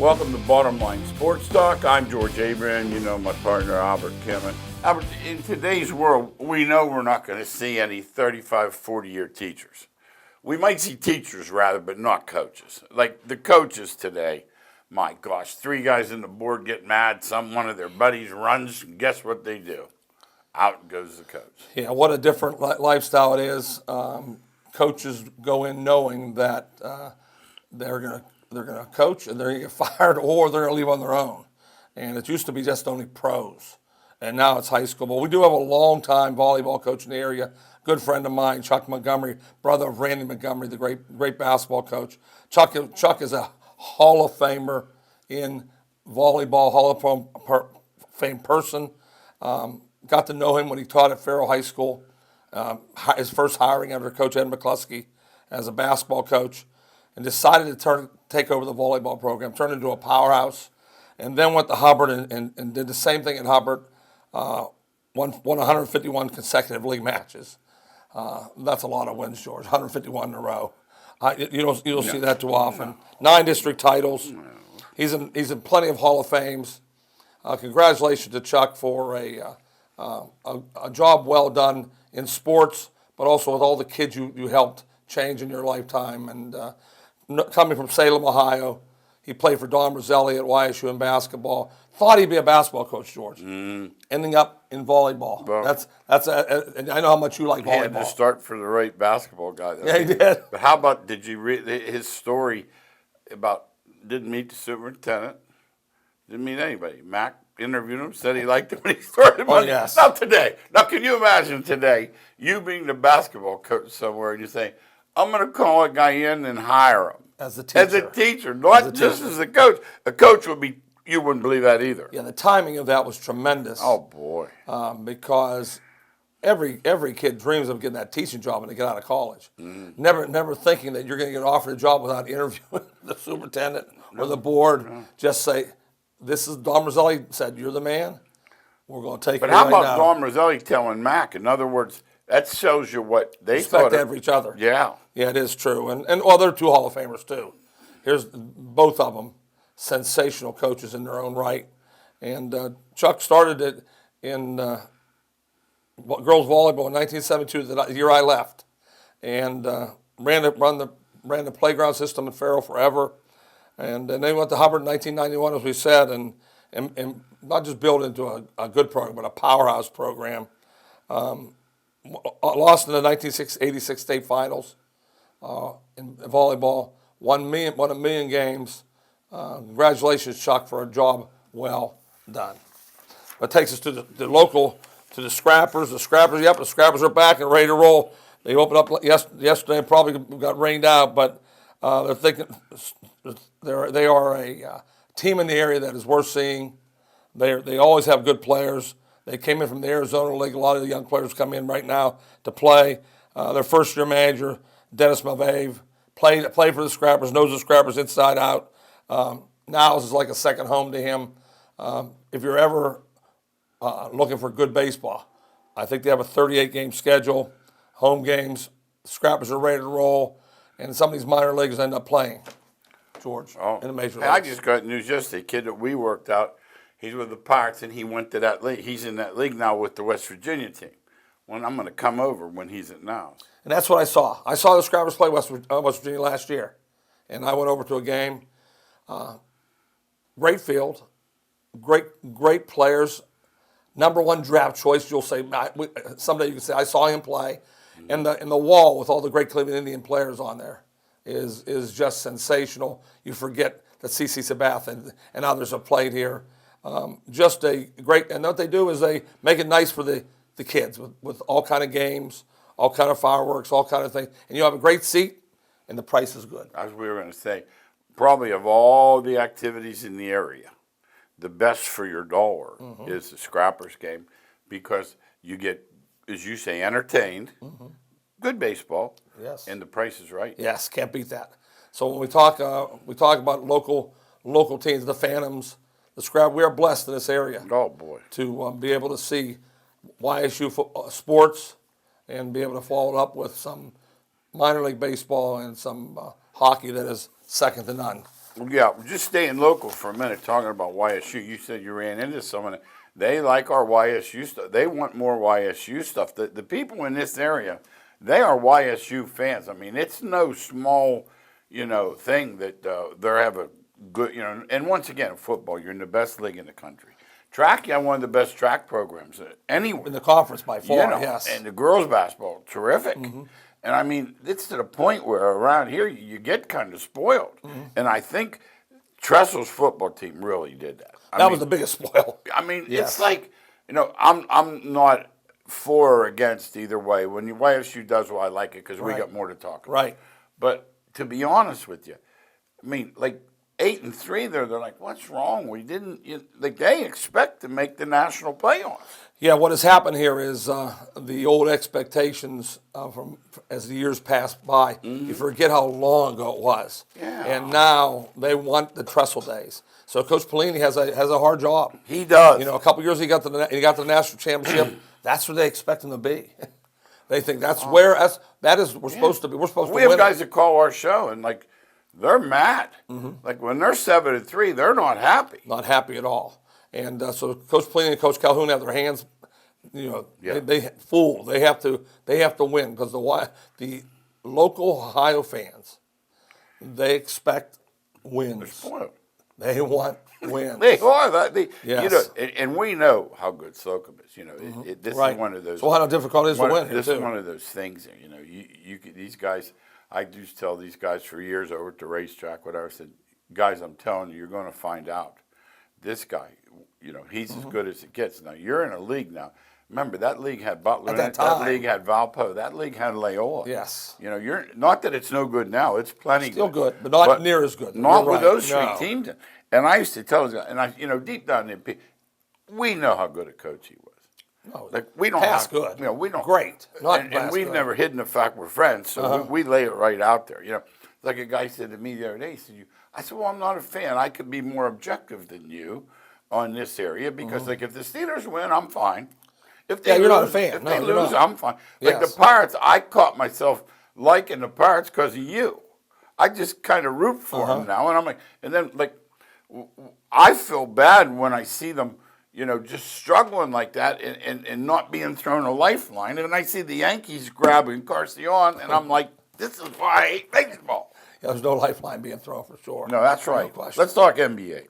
Welcome to Bottom Line Sports Talk. I'm George Abraham. You know my partner, Albert Kimmon. Albert, in today's world, we know we're not going to see any 35, 40-year teachers. We might see teachers, rather, but not coaches. Like the coaches today, my gosh, 3 guys in the board get mad. One of their buddies runs, and guess what they do? Out goes the coach. Yeah, what a different lifestyle it is. Coaches go in knowing that they're gonna coach and they're gonna get fired or they're gonna leave on their own. And it used to be just only pros, and now it's high school. But we do have a long-time volleyball coach in the area. Good friend of mine, Chuck Montgomery, brother of Randy Montgomery, the great basketball coach. Chuck is a Hall of Famer in volleyball, Hall of Fame person. Got to know him when he taught at Farrell High School. His first hiring under Coach Ed McCluskey as a basketball coach, and decided to take over the volleyball program, turned into a powerhouse, and then went to Hubbard and did the same thing at Hubbard. Won 151 consecutive league matches. That's a lot of wins, George. 151 in a row. You don't see that too often. 9 district titles. He's in plenty of Hall of Fames. Congratulations to Chuck for a job well done in sports, but also with all the kids you helped change in your lifetime. And coming from Salem, Ohio, he played for Don Roselli at YSU in basketball. Thought he'd be a basketball coach, George. Ending up in volleyball. Well, and I know how much you like volleyball. He had to start for the right basketball guy. Yeah, he did. But how about, did you read his story about didn't meet the superintendent, didn't meet anybody. Mac interviewed him, said he liked him when he started. Oh, yes. Not today. Now, can you imagine today, you being the basketball coach somewhere and you say, I'm going to call a guy in and hire him. As a teacher. As a teacher, not just as a coach. A coach would be, you wouldn't believe that either. Yeah, the timing of that was tremendous. Oh, boy. Because every kid dreams of getting that teaching job when they get out of college. Never thinking that you're going to get offered a job without interviewing the superintendent or the board. Just say, this is Don Roselli said, you're the man. We're going to take but you right now. But how about Don Roselli telling Mac? In other words, that shows you what they respect thought of each other. Yeah. Yeah, it is true. And well, they're 2 Hall of Famers, too. Here's both of them, sensational coaches in their own right. And Chuck started it in girls volleyball in 1972, the year I left, and ran the playground system in Farrell forever. And then they went to Hubbard in 1991, as we said, and not just built into a good program, but a powerhouse program. Lost in the 1986 state finals in volleyball. Won a million games. Congratulations, Chuck, for a job well done. That takes us to the Scrappers. The Scrappers are back and ready to roll. They opened up yesterday and probably got rained out, but they're thinking they are a team in the area that is worth seeing. They always have good players. They came in from the Arizona League. A lot of the young players come in right now to play. Their first-year manager, Dennis Malvave, played for the Scrappers, knows the Scrappers inside out. Now this is like a second home to him. If you're ever looking for good baseball, I think they have a 38-game schedule, home games. The Scrappers are ready to roll, and some of these minor leagues end up playing, George, in the major leagues. I just got news yesterday. A kid that we worked out, he's with the Pirates, and he went to that league. He's in that league now with the West Virginia team. Well, I'm going to come over when he's at Niles. And that's what I saw. I saw the Scrappers play West Virginia last year, and I went over to a game. Great field, great players. Number 1 draft choice. You'll say someday you can say I saw him play, and the wall with all the great Cleveland Indian players on there is just sensational. You forget that CC Sabath and others have played here. Just a great, and what they do is they make it nice for the kids with all kind of games, all kind of fireworks, all kind of things, and you have a great seat, and the price is good. As we were going to say, probably of all the activities in the area, the best for your dollar is the Scrappers game because you get, as you say, entertained, good baseball, yes, and the price is right. Yes, can't beat that. So when we talk about local teams, the Phantoms, the Scrap, we are blessed in this area. Oh boy, to be able to see YSU sports and be able to follow it up with some minor league baseball and some hockey that is second to none. Yeah, just staying local for a minute, talking about YSU. You said you ran into someone. They like our YSU stuff. They want more YSU stuff. The people in this area, they are YSU fans. I mean, it's no small, thing that they have a good, And once again, football, you're in the best league in the country. Track, you have one of the best track programs anywhere In the conference by far, yes. And the girls' basketball, terrific. And I mean, it's to the point where around here you get kind of spoiled. And I think Tressel's football team really did that. That was the biggest spoil. I mean, Yes. it's like, I'm not for or against either way. When YSU does well, I like it because we Right. got more to talk about. Right. But to be honest with you, I mean, like 8-3, they're like, what's wrong? We didn't. They expect to make the national playoffs. Yeah, what has happened here is the old expectations from as the years pass by. You forget how long ago it was, Yeah. and now they want the Trestle days. So Coach Pelini has a hard job. He does. A couple years he got to the national championship. That's where they expect him to be. They think that's where we're supposed to be. We're supposed We to have win. guys that call our show and like they're mad. Like when they're 7-3, they're not happy. Not happy at all. And so Coach Pelini and Coach Calhoun have their hands, Yeah. they full. They have to win because the local Ohio fans, they expect wins. Spoiled. They want wins. They are that. Yes. And we know how good Slocum is. This Right. is one of those. So how difficult it is to win here This too. is one of those things. These guys. I do tell these guys for years over at the racetrack. Whatever. I said, guys, I'm telling you, you're going to find out. This guy, he's as good as it gets. Now you're in a league now. Remember that league had Butler. At that time. league had Valpo. That league had Loyola. Yes. You're not that it's no good now. It's plenty Still good, but not near as good. Not You're with right. those No. three teams. And I used to tell them, and deep down in we know how good a coach he was. No, Like we don't past have, good. We don't Great. Not and past we've good. never hidden the fact we're friends, so we lay it right out there. Like a guy said to me the other day. He said, I said, well, I'm not a fan. I could be more objective than you on this area because, like, if the Steelers win, I'm fine. If they Yeah, you're not a lose- fan. If No, they you're lose, not. I'm fine. Like Yes. the Pirates, I caught myself liking the Pirates because of you. I just kind of root for them now, and I'm like, and then like, I feel bad when I see them, just struggling like that and not being thrown a lifeline. And I see the Yankees grabbing Carcion, and I'm like, this is why I hate baseball. Yeah, there's no lifeline being thrown for sure. No, that's No right. question. Let's talk NBA.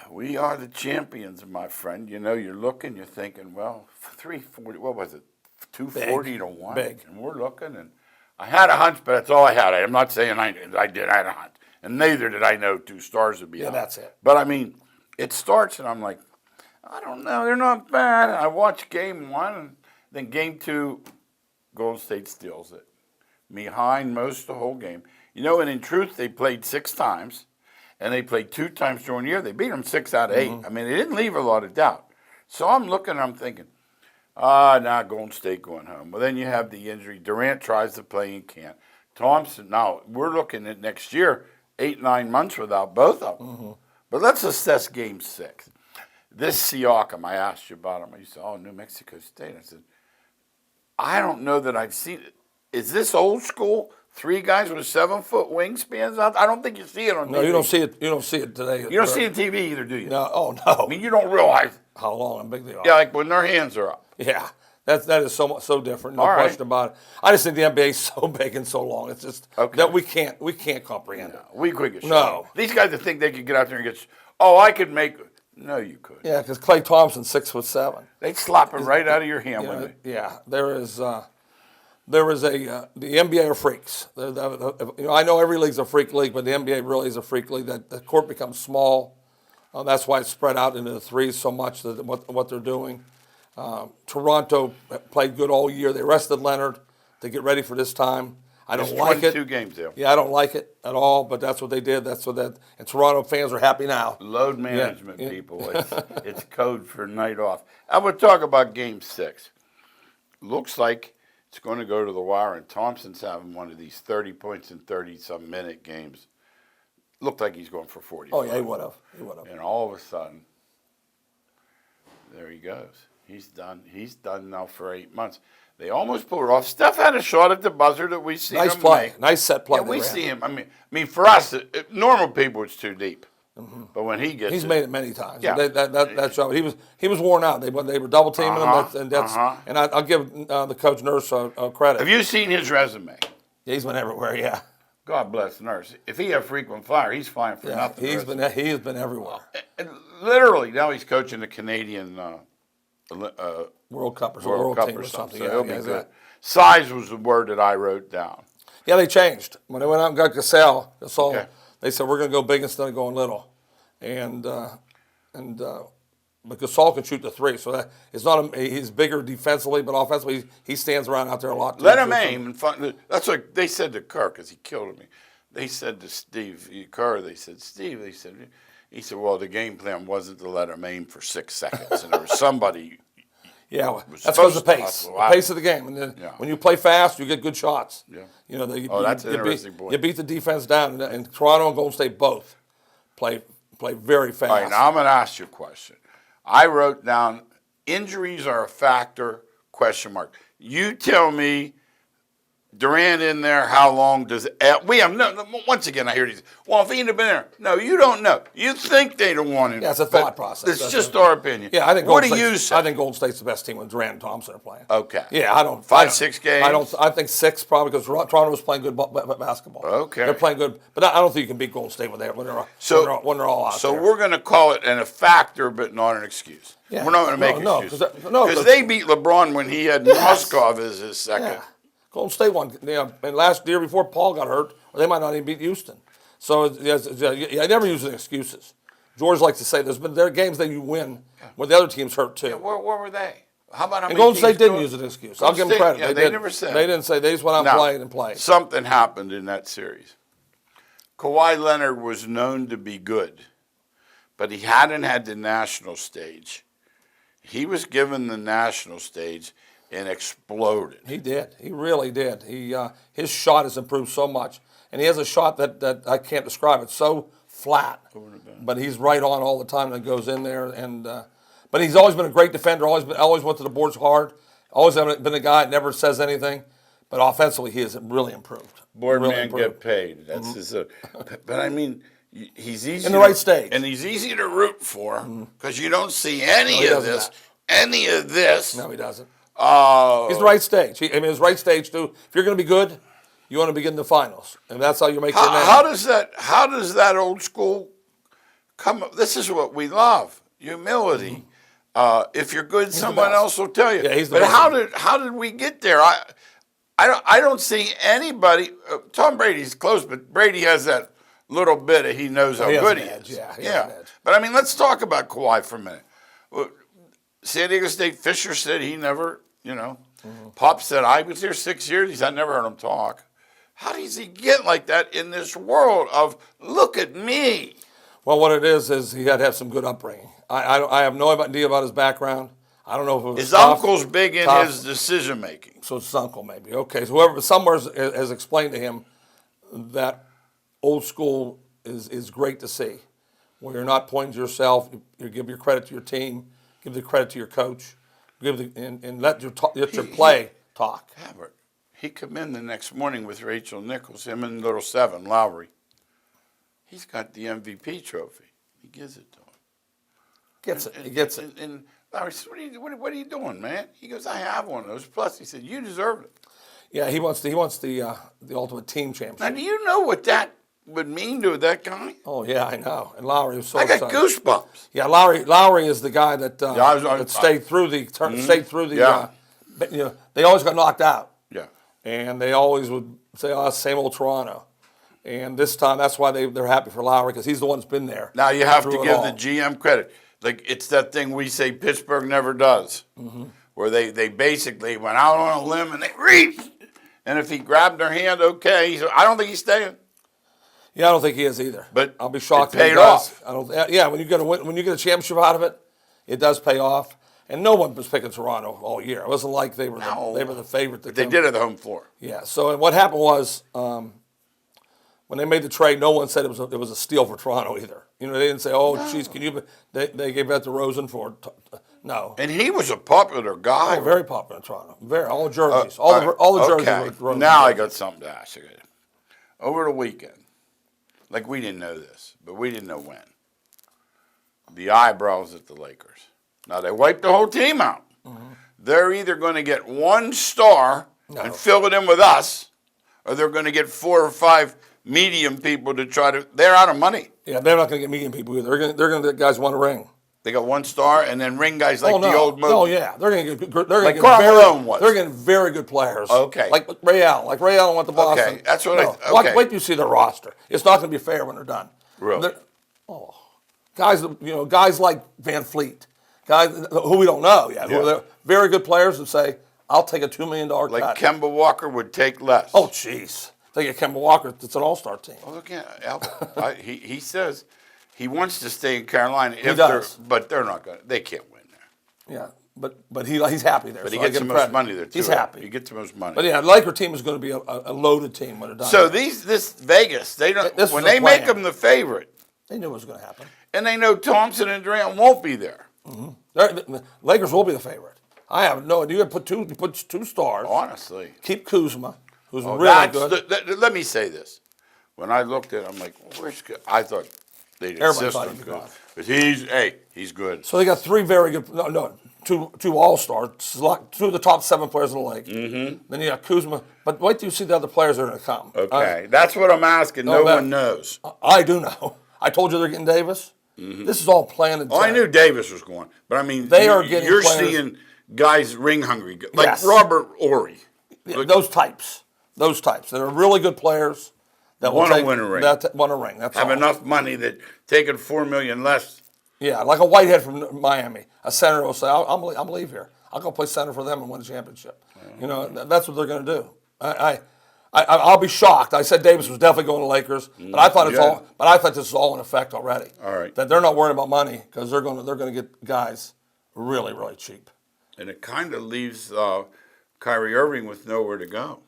We are the champions, my friend. You're looking, you're thinking, well, 340, what was it? 240 to 1. Big. And we're looking, and I had a hunch, but that's all I had. I'm not saying I did. I had a hunch. And neither did I know 2 stars would be out. that's it. But I mean, it starts, and I'm like, I don't know. They're not bad. And I watched game 1, and then game 2, Golden State steals it. Behind most of the whole game. And in truth, they played 6 times, and they played 2 times during the year. They beat them 6 out of 8. I mean, they didn't leave a lot of doubt. So I'm looking, I'm thinking, now Golden State going home. Well, then you have the injury. Durant tries to play and can't. Thompson, now we're looking at next year, 8-9 months without both of them. But let's assess game 6. This Siakam, I asked you about him. You said, New Mexico State. I said, I don't know that I've seen it. Is this old school? 3 guys with 7-foot wingspans out? I don't think you see it on TV. No, you don't see it. You don't see it today. You don't see it on TV either, do you? No. Oh no. I mean, you don't realize. How long and big they are. Yeah, like when their hands are up. Yeah. That is so different. No All right. question about it. I just think the NBA is so big and so long. It's just that we can't comprehend it. We quick as No. These guys that think they could get out there and get. I could make. No, you couldn't. Yeah, because Klay Thompson's 6'7". They'd slap it right out of your hand, wouldn't they? Yeah, there is a the NBA are freaks. I know every league's a freak league, but the NBA really is a freak league. That the court becomes small. That's why it's spread out into the threes so much. That what they're doing. Toronto played good all year. They rested Leonard to get ready for this time. I don't like it. 22 games there. Yeah, I don't like it at all. But that's what they did. And Toronto fans are happy now. Load management, Yeah. people. It's code for night off. I would talk about game 6. Looks like it's going to go to the wire, and Thompson's having one of these 30 points in 30-some minute games. Looked like he's going for 40. Oh yeah, he would have. And all of a sudden, there he goes. He's done. He's done now for 8 months. They almost pulled it off. Steph had a shot at the buzzer that we see Nice him play, make. nice set play. Yeah, we they ran. see him. I mean, for us, normal people, it's too deep. But when he gets He's it, made it many times. Yeah. That shot. He was worn out. They were double teaming him, and I'll give the coach Nurse credit. have you seen his resume? Yeah, he's been everywhere. Yeah, God bless Nurse. If he had frequent flyer, he's flying for nothing. He's been everywhere. And literally, now he's coaching the Canadian World Cup or World Cup Cup team or or something. something. So Yeah, he'll be yeah, good. Size was the word that I wrote down. Yeah, they changed when they went out and got Gasol. Okay. They said we're going to go big instead of going little, and but Gasol can shoot the three, so that it's not he's bigger defensively, but offensively he stands around out there a lot. Too. Let him aim. And that's what they said to Kerr because he killed me. They said to Steve Kerr, he said, well, the game plan wasn't to let him aim for 6 seconds, and there was somebody. Yeah, well, that's because of the pace. The pace of the game. And then when you play fast, you get good shots. Yeah. You know, that's an interesting point. You beat the defense down, and Toronto and Golden State both play very fast. All right, now I'm going to ask you a question. I wrote down injuries are a factor, question mark. You tell me, Durant in there, how long does we have no, once again I hear these, well, if he'd have been there. No, you don't know. You think they'd have won him. Yeah, it's a thought process. It's just our opinion. Yeah, I think what do you say? I think Golden State's the best team when Durant and Thompson are playing. Okay. Yeah, I don't 6 games. I think 6 probably because Toronto was playing good basketball. Okay. They're playing good, but I don't think you can beat Golden State when they're all out So there. we're going to call it a factor, but not an excuse. Yeah. We're not going to make excuses because they beat LeBron when he had Moskov as his second. Yeah. Golden State won. And last year before Paul got hurt, they might not even beat Houston. So I never use the excuses. George likes to say there are games that you win when the other team's hurt too. Yeah, where were they? How about how and many Golden State didn't teams use an excuse. I'll give them credit. Yeah, they never said. They didn't say. They just went out and played and played. Something happened in that series. Kawhi Leonard was known to be good, but he hadn't had the national stage. He was given the national stage and exploded. He did. He really did. His shot has improved so much, and he has a shot that I can't describe. It's so flat, but he's right on all the time and goes in there. And but he's always been a great defender. Always went to the boards hard. Always been a guy that never says anything. But offensively, he has really improved. Boardman get paid. That's his. But I mean, he's easy in the right stage, and he's easy to root for because you don't see any of this. Any of this. No, he doesn't. He's the right stage. His right stage too. If you're going to be good, you want to be in the finals, and that's how you make your name. How does that old school come up? This is what we love: humility. If you're good, someone else will tell you. Yeah, he's the best. But how did we get there? I don't see anybody. Tom Brady's close, but Brady has that little bit of he knows how good he is. Yeah. But I mean, let's talk about Kawhi for a minute. San Diego State Fisher said he never. Pop said, I was here 6 years. He said, I never heard him talk. How does he get like that in this world of, look at me? Well, what it is he had to have some good upbringing. I have no idea about his background. I don't know if it was his uncle's big in his decision making. So it's his uncle maybe. Okay, so whoever somewhere has explained to him that old school is great to see, where you're not pointing to yourself. You give your credit to your team, give the credit to your coach. And let your play talk. Albert, he come in the next morning with Rachel Nichols, him and little 7, Lowry. He's got the MVP trophy. He gives it to him. He gets it. And Lowry says, what are you doing, man? He goes, I have one of those. Plus, he said, you deserve it. Yeah, he wants the ultimate team championship. Now, do you know what that would mean to that guy? Oh yeah, I know. And Lowry was so I got excited. goosebumps. Yeah, Lowry is the guy that stayed through the stayed through the. Yeah. They always got knocked out. Yeah. And they always would say, "Oh, same old Toronto." And this time, that's why they're happy for Lowry because he's the one that's been there. Now you have to give the GM credit. Like it's that thing we say Pittsburgh never does, where they basically went out on a limb and they reached, and if he grabbed their hand, okay. I don't think he's staying. Yeah, I don't think he is either. But I'll be shocked it paid if he does. off. Yeah, when you get a championship out of it, it does pay off. And no one was picking Toronto all year. It wasn't like they were the favorite. But they did it at the home floor. Yeah. So what happened was when they made the trade, no one said it was a steal for Toronto either. They didn't say, "Oh, geez, can you?" They gave that to Rosen for No. And he was a popular guy. Oh, very popular in Toronto. All jerseys. All the jerseys. Okay. Were Now I got something to ask you. Over the weekend, like we didn't know this, but we didn't know when. The eyebrows at the Lakers. Now they wiped the whole team out. Mm-hmm. They're either going to get 1 star and fill it in with us, or they're going to get 4 or 5 medium people to try to. They're out of money. Yeah, they're not going to get medium people either. They're going to get guys who want a ring. They got 1 star, and then ring guys like the old. Oh yeah, they're going to get. They're going to get They're getting very good players. Okay. Like Ray Allen. Like Ray Allen went to Boston. Okay, that's what Okay. Wait till you see their roster. It's not going to be fair when they're done. Really? Guys like Van Fleet, guys who we don't know yet, who are very good players that say, "I'll take a $2 million cut." Like Kemba Walker would take less. Oh, jeez. They get Kemba Walker. It's an all-star team. Well, look at Albert. He says he wants to stay in Carolina. He does. But they're not going to. They can't win there. Yeah, but he's happy there. But so he gets the most money there, too. He's happy. He gets the most money. But yeah, the Laker team is going to be a loaded team when they're done. So this Vegas, they don't. When they make them the favorite, they knew what was going to happen. And they know Thompson and Durant won't be there. Mm-hmm. The Lakers will be the favorite. I have no idea. You put 2 stars. Honestly. Keep Kuzma, who's really good. Let me say this. When I looked at it, I'm like, where's good? I thought they'd insist on good. But he's good. So they got 3 very good, two all-stars, 2 of the top 7 players in the league. Mm-hmm. Then you got Kuzma. But wait till you see the other players that are going to come. Okay. That's what I'm asking. No one knows. I do know. I told you they're getting Davis. Mm-hmm. This is all planned. Oh, I knew Davis was going. But I mean, you're seeing guys ring hungry. Like Robert Horry. Yeah, those types. That are really good players. That want to win a ring. Want a ring. That's have enough money that taking $4 million less. Yeah, like a Whitehead from Miami, a center will say, "I'll leave here. I'll go play center for them and win a championship." That's what they're going to do. I'll be shocked. I said Davis was definitely going to Lakers, but I thought I thought this was all in effect already. All right. That they're not worried about money because they're going to get guys really, really cheap. And it kind of leaves Kyrie Irving with nowhere to go.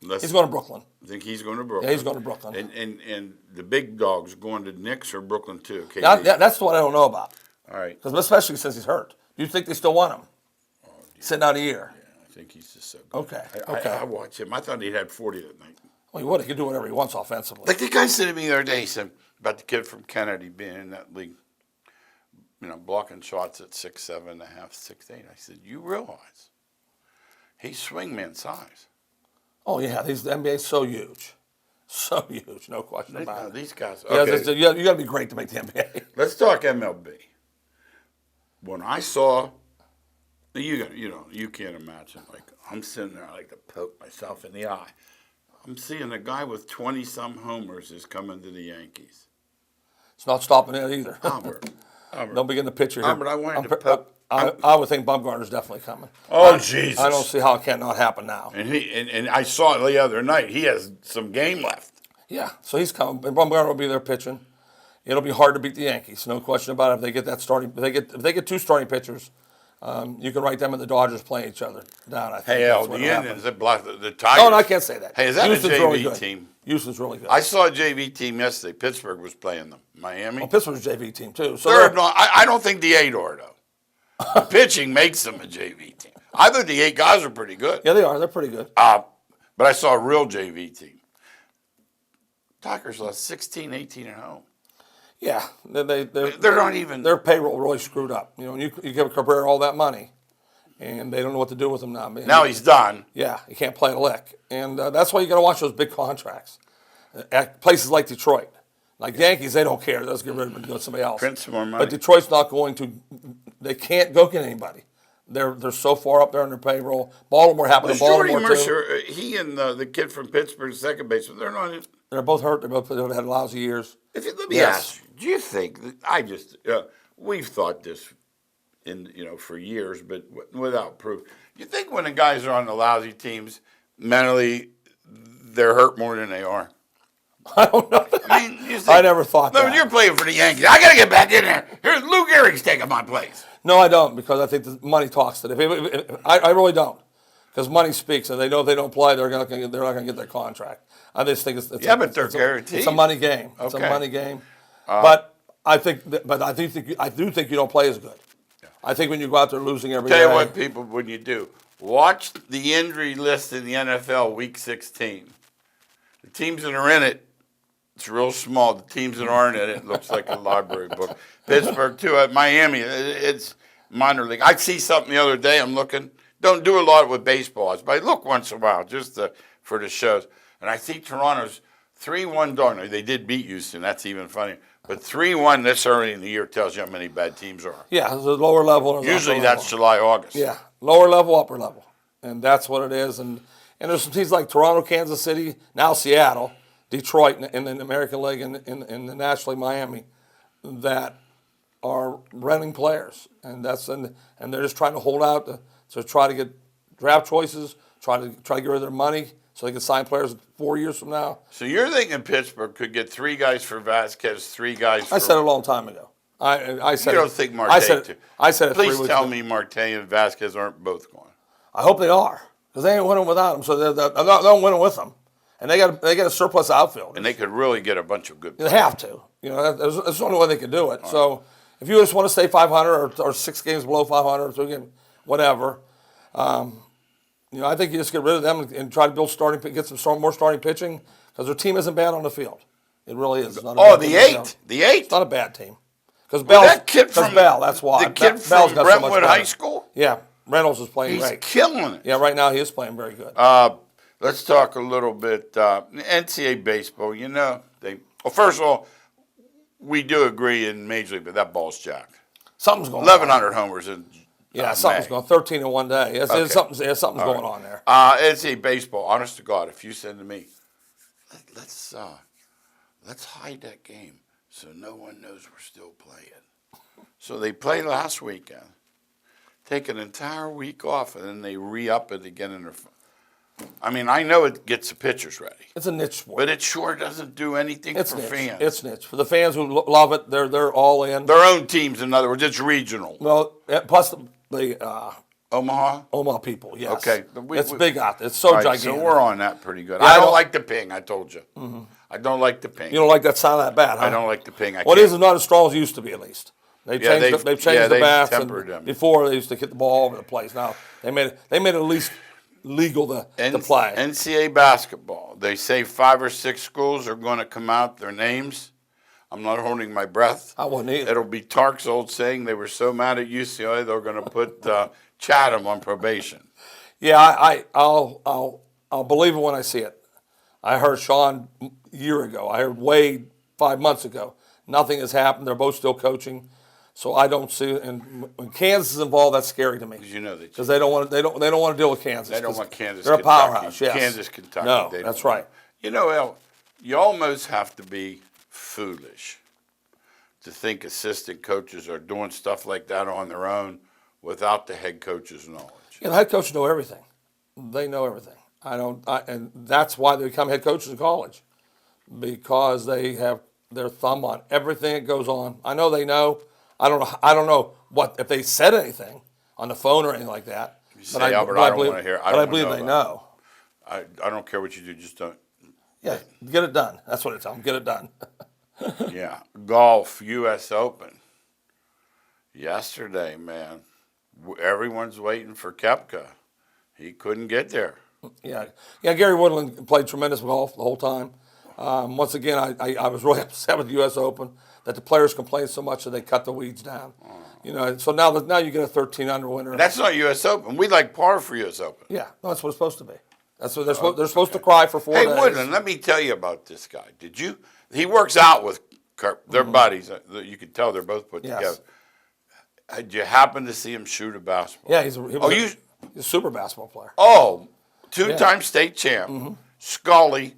He's going to Brooklyn. I think he's going to Brooklyn. Yeah, he's going to Brooklyn. And the big dogs going to Knicks or Brooklyn too. That's the one I don't know about. All right. Because especially since he's hurt. Do you think they still want him? Sitting out a year. Yeah, I think he's just so good. Okay. I watch him. I thought he had 40 that night. Well, he would. He could do whatever he wants offensively. Like the guy said to me the other day, he said about the kid from Kennedy being in that league, blocking shots at 6'7.5", 6'8". I said, you realize he's swingman size. Oh, yeah. The NBA is so huge. So huge. No question about it. These guys. Okay. Yeah, you got to be great to make the NBA. Let's talk MLB. When I saw, you can't imagine. Like, I'm sitting there, I like to poke myself in the eye. I'm seeing a guy with 20-some homers is coming to the Yankees. It's not stopping it either. Albert. Don't begin the picture here. Albert, I wanted to poke. I would think Bumgarner's definitely coming. Oh, Jesus. I don't see how it cannot happen now. And I saw it the other night. He has some game left. Yeah, so he's coming. And Bumgarner will be there pitching. It'll be hard to beat the Yankees, no question about it. If they get that starting, if they get 2 starting pitchers, you can write them and the Dodgers playing each other down. I think. Hey, the Indians that blocked the Tigers. No, I can't say that. Hey, is that Houston's a JV really good. team? Houston's really good. I saw a JV team yesterday. Pittsburgh was playing them. Miami. Well, Pittsburgh's a JV team too. So I don't think the 8 are though. The pitching makes them a JV team. I thought the 8 guys are pretty good. Yeah, they are. They're pretty good. But I saw a real JV team. Tigers lost 16, 18 at home. Yeah, they're not even. Their payroll really screwed up. You give Cabrera all that money, and they don't know what to do with him now. Now he's done. Yeah, he can't play a lick, and that's why you got to watch those big contracts at places like Detroit. Like Yankees, they don't care. They'll just get rid of him and go to somebody else. Print some more money. But Detroit's not going to. They can't go get anybody. They're so far up there on their payroll. Baltimore happened to Baltimore Jordy too. Mercer, he and the kid from Pittsburgh, second baseman, they're not. They're both hurt. They've had lousy years. Let me ask you: do you think we've thought this for years, but without proof? You think when the guys are on the lousy teams, mentally they're hurt more than they are? I don't know. I mean, I never thought that. You're playing for the Yankees. I got to get back in there. Here's Lou Gehrig's taking my place. No, I don't, because I think the money talks to them. I really don't, because money speaks, and they know if they don't play, they're not going to get their contract. I just think it's but they're guaranteed. It's a money game. Okay. It's a money game. But I do think you don't play as good. Yeah. I think when you go out there losing every Tell day. you what, people, when you do, watch the injury list in the NFL Week 16. The teams that are in it, it's real small. The teams that aren't in it looks like a library book. Pittsburgh, too. At Miami, it's minor league. I see something the other day. I'm looking. Don't do a lot with baseball, but I look once in a while just for the shows. And I see Toronto's 3-1 dog. Now, they did beat Houston. That's even funnier. But 3-1 this early in the year tells you how many bad teams are. Yeah, there's a lower level. And Usually that's July, August. Yeah, lower level, upper level. And that's what it is. And there's some teams like Toronto, Kansas City, now Seattle, Detroit in the American League, and in the National League, Miami, that are renting players. And they're just trying to hold out to try to get draft choices, try to get rid of their money so they can sign players 4 years from now. So you're thinking Pittsburgh could get 3 guys for Vasquez, 3 guys for... I said it a long time ago. I said you don't think Marte... I said it 3 weeks Please tell ago. me Marte and Vasquez aren't both going. I hope they are, because they ain't winning without them, so they're not winning with them. And they got a surplus outfield. And they could really get a bunch of good They have to. That's the only way they can do it. So if you just want to stay 500 or 6 games below 500 or 2 games, whatever, I think you just get rid of them and try to get some more starting pitching, because their team isn't bad on the field. It really is. It's not a bad team on the field. The 8th? It's not a bad team. Because that kid from Bell, that's why. The kid Bell's from got so much Brentwood better. High School? Yeah, Reynolds is playing He's great. killing it. Yeah, right now he is playing very good. Let's talk a little bit NCAA baseball. First of all, we do agree in Major League, but that ball's jacked. Something's going on. 1,100 homers in something's May. going on. 13 in one day. Something's going on there. NCAA baseball, honest to God, if you said to me, let's hide that game so no one knows we're still playing. So they played last weekend, take an entire week off, and then they re-up it again in their... I know it gets the pitchers ready. It's a niche sport. But it sure doesn't do anything for fans. It's niche. For the fans who love it, they're all in. Their own teams, in other words, it's regional. Well, plus the Omaha people, yes. Okay. It's big out there. It's so gigantic. So we're on that pretty good. Yeah, I don't like the ping, I told you. Mm-hmm. I don't like the ping. You don't like that sound of that bat, huh? I don't like the ping. It is not as strong as it used to be, at least. They've changed the bats. Tempered before, they used to hit the ball all over the place. Now, they made it at least legal to play. NCAA basketball. They say 5 or 6 schools are going to come out, their names. I'm not holding my breath. I wouldn't either. It'll be Tark's old saying, they were so mad at UCLA they're going to put Chatham on probation. Yeah, I'll believe it when I see it. I heard Sean a year ago. I heard Wade 5 months ago. Nothing has happened. They're both still coaching. So I don't see it. And when Kansas is involved, that's scary to me. Because they don't want to deal with Kansas. They don't want Kansas. They're Kentucky. a powerhouse. Yes. Kansas, Kentucky. No, that's right. El, you almost have to be foolish to think assistant coaches are doing stuff like that on their own without the head coach's knowledge. Yeah, the head coaches know everything. They know everything. And that's why they become head coaches in college, because they have their thumb on everything that goes on. I know they know. I don't know what if they said anything on the phone or anything like that. But I don't want to hear. I believe they know. I don't care what you do. Just don't. Yeah, get it done. That's what I tell them. Get it done. Yeah, golf, U.S. Open. Yesterday, man, everyone's waiting for Koepka. He couldn't get there. Yeah. Gary Woodland played tremendous golf the whole time. Once again, I was really upset with the U.S. Open that the players complained so much that they cut the weeds down. So now you get a 13 under winner. That's not U.S. Open. We like par for U.S. Open. Yeah, no, that's what it's supposed to be. That's what they're supposed to cry for 4 days. Hey, Woodland, let me tell you about this guy. He works out with Kirk. They're buddies. You can tell they're both put together. Did you happen to see him shoot a basketball? Yeah, he's a super basketball player. Oh, 2-time state champ. Scully,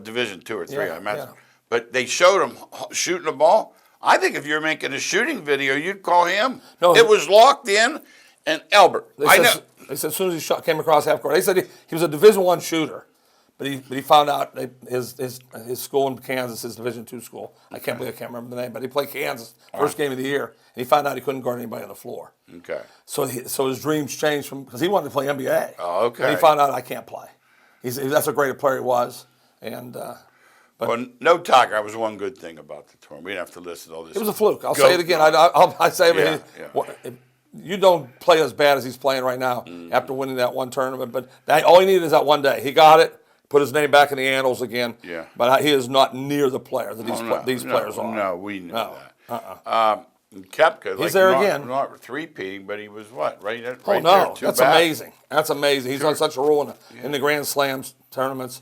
Division 2 or 3, I imagine. Yeah. But they showed him shooting the ball. I think if you're making a shooting video, you'd call him. No, it was locked in. And Albert, they said as soon as he came across half court, they said he was a Division I shooter, but he found out his school in Kansas, his Division II school. I can't remember the name, but he played Kansas first game of the year, and he found out he couldn't guard anybody on the floor. Okay. So his dreams changed because he wanted to play NBA. Oh, okay. And he found out I can't play. That's a great player he was, and. Well, no Tiger. That was one good thing about the tournament. We didn't have to listen to all this. It was a fluke. I'll say it again. I say it. you don't play as bad as he's playing right now after winning that one tournament. But all he needed is that one day. He got it, put his name back in the annals again. Yeah. But he is not near the player that these players are. No, we know that. Koepka, He's there again. Not three-peating, but he was what? Right Oh, there. no. Too That's bad. amazing. That's amazing. He's on such a roll in the Grand Slams tournaments,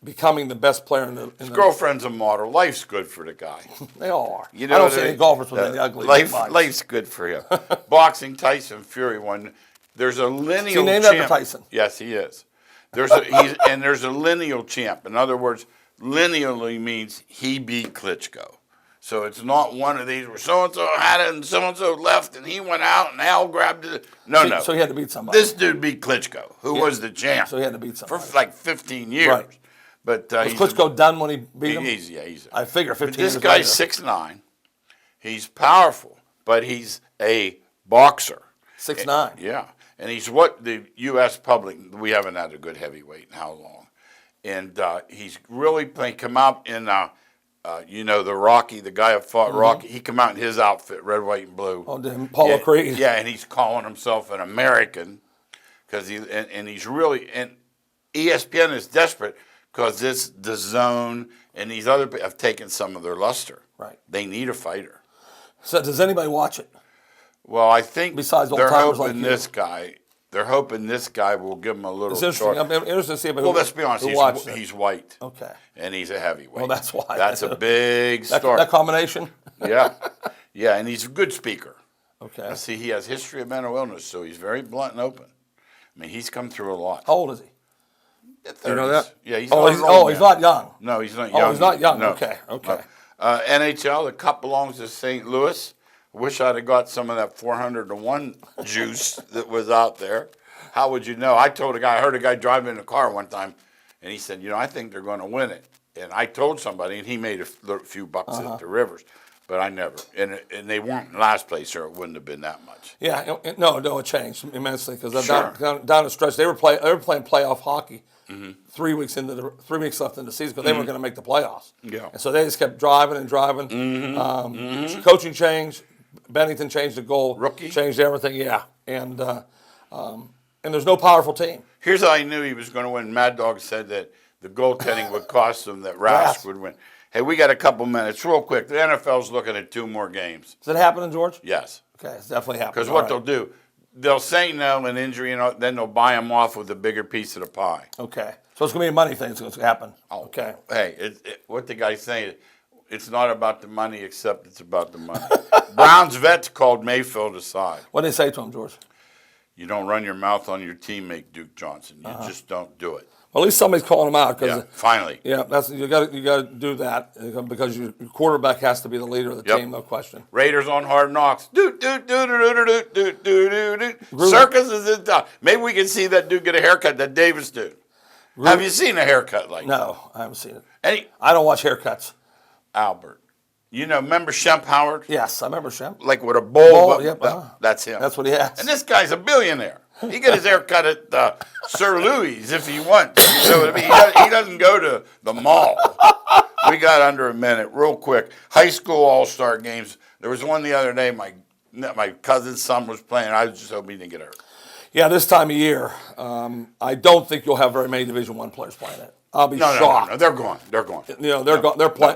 becoming the best player in the. His girlfriend's a model. Life's good for the guy. They all are. You know, I don't see any golfers with any ugly wives. Life's good for him. Boxing, Tyson Fury won. There's a lineal Is he named champ. after Tyson? Yes, he is. There's a lineal champ. In other words, lineally means he beat Klitschko. So it's not one of these where so-and-so had it and so-and-so left and he went out and Al grabbed it. No. So he had to beat somebody. This dude beat Klitschko, who was the champ. So he had to beat somebody. For like 15 years. Right. But, was Klitschko done when he beat him? He's I figure 15 This years guy's later. 6'9". He's powerful, but he's a boxer. 6'9". Yeah. And he's what the U.S. public, we haven't had a good heavyweight in how long. And he's really playing, come out in, the Rocky, the guy who fought Rocky, he come out in his outfit, red, white, and blue. Oh, Apollo Creed. Yeah, and he's calling himself an American because he's really, and ESPN is desperate because the Zone and these other have taken some of their luster. Right. They need a fighter. So does anybody watch it? Well, I think Besides they're old-timers hoping like you. They're hoping this guy will give him a little. It's interesting. I'm interested to see well, let's be honest. He's white. Okay. And he's a heavyweight. Well, that's why. That's a big start. That combination? Yeah. Yeah, and he's a good speaker. Okay. Now, see, he has history of mental illness, so he's very blunt and open. I mean, he's come through a lot. How old is he? 30s. You know that? Yeah, he's he's not young. No, he's not young. Oh, he's not young. No. Okay. No. NHL, the cup belongs to St. Louis. Wish I'd have got some of that 400-1 juice that was out there. How would you know? I heard a guy driving in a car one time, and he said, I think they're going to win it. And I told somebody, and he made a few bucks at the Rivers, but I never. And they weren't in last place, or it wouldn't have been that much. Yeah, no, it changed immensely because Sure. down the stretch they were playing playoff hockey. 3 weeks left in the season because they weren't going to make the playoffs. Yeah. And so they just kept driving and driving. Coaching changed. Bennington changed the goal. Rookie? Changed everything. Yeah. And there's no powerful team. Here's how I knew he was going to win. Mad Dog said that the goaltending would cost them, that Rask would win. Hey, we got a couple minutes. Real quick, the NFL's looking at 2 more games. Is that happening, George? Yes. Okay, it's definitely happening. Because what they'll do, they'll say no, an injury, then they'll buy him off with a bigger piece of the pie. Okay. So it's going to be a money thing. It's going to happen. Oh, okay. Hey, what the guy's saying, it's not about the money, except it's about the money. Browns vets called Mayfield aside. What did they say to him, George? You don't run your mouth on your teammate, Duke Johnson. You just don't do it. Well, at least somebody's calling him out. Yeah, finally. Yeah, you got to do that because your quarterback has to be the leader of the team, no question. Raiders on Hard Knocks. Circus is in town. Maybe we can see that dude get a haircut, that Davis dude. Have you seen a haircut like that? No, I haven't seen it. I don't watch haircuts. Albert. Remember Shemp Howard? Yes, I remember Shemp. Like with a bowl. Yep, that's him. That's what he has. And this guy's a billionaire. He get his hair cut at Sir Louis if he wants. You know what I mean? He doesn't go to the mall. We got under a minute, real quick. High school all-star games. There was one the other day. My cousin's son was playing. I was just hoping he didn't get hurt. Yeah, this time of year, I don't think you'll have very many Division I players playing it. I'll be shocked. No, they're gone. They're gone.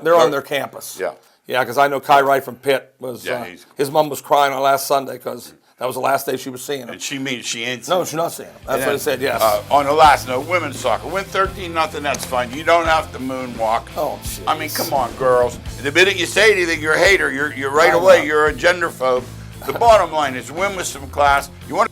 They're on their campus. Yeah. Yeah, because I know Kai Wright from Pitt was. His mom was crying on last Sunday because that was the last day she was seeing him. And she means she ain't. No, she's not seeing him. That's what he said. Yes. On the last note, women's soccer win 13-0. That's fine. You don't have to moonwalk. Oh, shit. I mean, come on, girls. The minute you say anything, you're a hater. You're right away. You're a genderphobe. The bottom line is win with some class. You want.